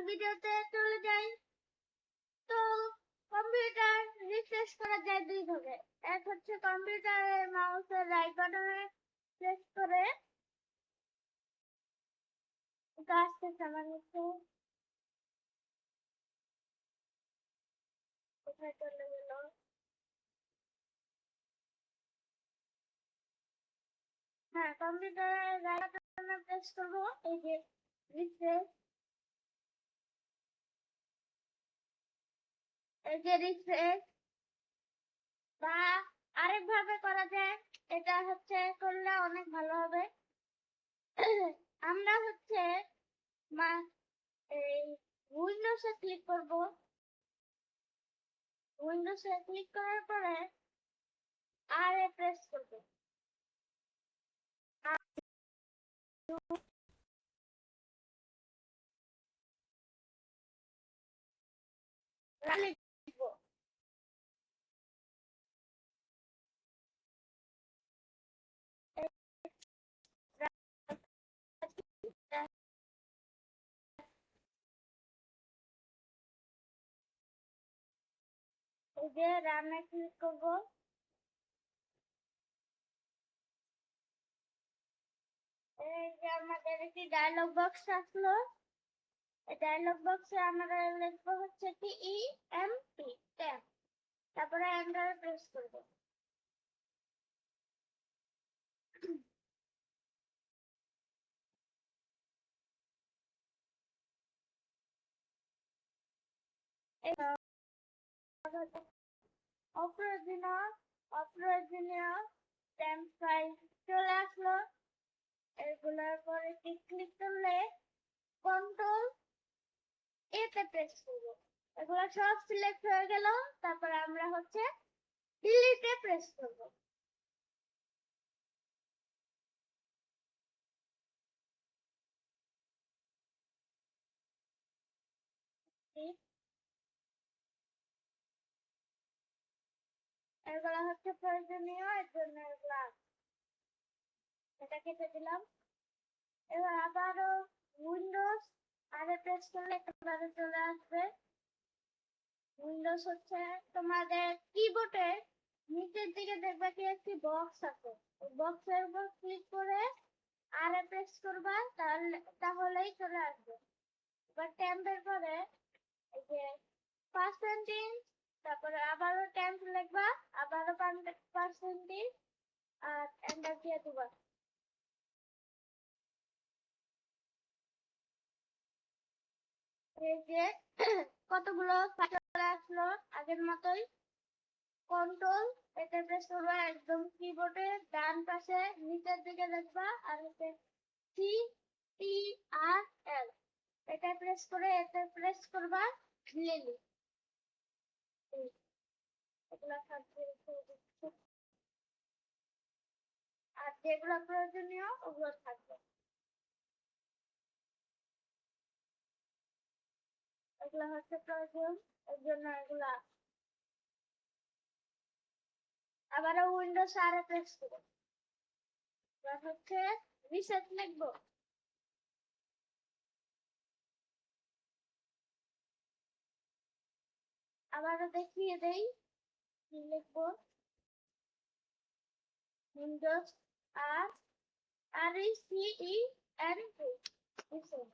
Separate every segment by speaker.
Speaker 1: ভিডিওতে চলে যাই। তো কম্পিউটার রিফ্রেশ করা যায় দুই ভাবে। এক হচ্ছে কম্পিউটারের মাউসের রাইট বাটনে প্রেস করে, এটা আসতেছে আমার কাছে, কোথায় চলে গেল? হ্যাঁ, কম্পিউটারের রাইট বাটনে প্রেস করবো, এই যে রিফ্রেশ, এই যে রিফ্রেশ। বা আরেক ভাবে করা যায়, এটা হচ্ছে করলে অনেক ভালো হবে। আমরা হচ্ছে এই উইন্ডোজে ক্লিক করব। উইন্ডোজে ক্লিক করার পরে আর এ প্রেস করব। লিখব, এই যে রানে ক্লিক করব। এই যে আমাদের একটি ডায়লগ বক্স আসলো, এই ডায়লগ বক্সে আমরা লিখবো হচ্ছে TEMP, ট্যাম্প। তারপরে এন্টার প্রেস করব। অপ্রয়োজনীয় অপ্রয়োজনীয় ট্যাম্প ফাইল চলে আসলো। এগুলোর পরে ক্লিক করলে কন্ট্রোল এতে প্রেস করব। এগুলো সব সিলেক্ট হয়ে গেল। তারপর আমরা হচ্ছে ডিলিটে প্রেস করব। এগুলো হচ্ছে প্রয়োজনীয়, এর জন্য এগুলা এটা কেটে দিলাম। এবার আবারও উইন্ডোজ আরে প্রেস করলে একেবারে চলে আসবে। উইন্ডোজ হচ্ছে তোমাদের কিবোর্ডে নিচের দিকে দেখবে কি একটি বক্স আছে, বক্সের উপর ক্লিক করে আরে প্রেস করবা, তাহলেই চলে আসবে। এবার ট্যাম্পের পরে এই যে পার্সেন্টেজ, তারপরে আবারও ট্যাম্প লিখবা, আবারও পার্সেন্টেজ, আর এন্টার দিয়ে দিবা। এই যে কতগুলো চলে আসলো আগের মতোই। কন্ট্রোল এটা প্রেস করবা, একদম কিবোর্ডে ডান পাশে নিচের দিকে দেখবা, আর হচ্ছে CTRL এটা প্রেস করে এটা প্রেস করবা, লিলি এগুলা থাকবে। আর যেগুলো প্রয়োজনীয় ওগুলো থাকবে, এগুলো হচ্ছে প্রয়োজন, এর জন্য এগুলা। আবারও উইন্ডোজ আর প্রেস করব, এবার হচ্ছে রিসেট লিখবো। আবারও দেখিয়ে দেই কি লিখবো। উইন্ডোজ আর RECENT রিসেট।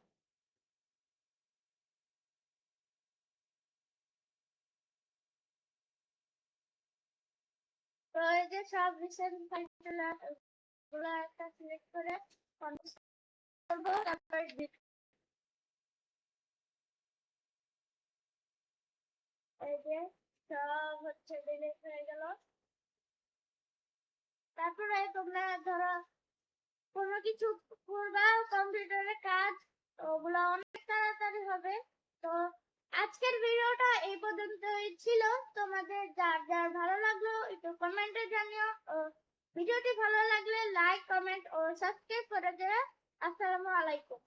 Speaker 1: তো এই যে সব রিসেন্ট ফাইলগুলো গুলো একটা সিলেক্ট করে কন্টেক্সট করব, তারপর এই যে সব হচ্ছে ডিলিট হয়ে গেল। তারপরে তোমরা ধরো কোনো কিছু করবা কম্পিউটারে কাজ, ওগুলো অনেক তাড়াতাড়ি হবে। তো আজকের ভিডিওটা এই পর্যন্তই ছিল। তোমাদের যার যার ভালো লাগলো একটু কমেন্টে জানিও। ও ভিডিওটি ভালো লাগলে লাইক, কমেন্ট ও সাবস্ক্রাইব করে দেবে। আসসালামু আলাইকুম।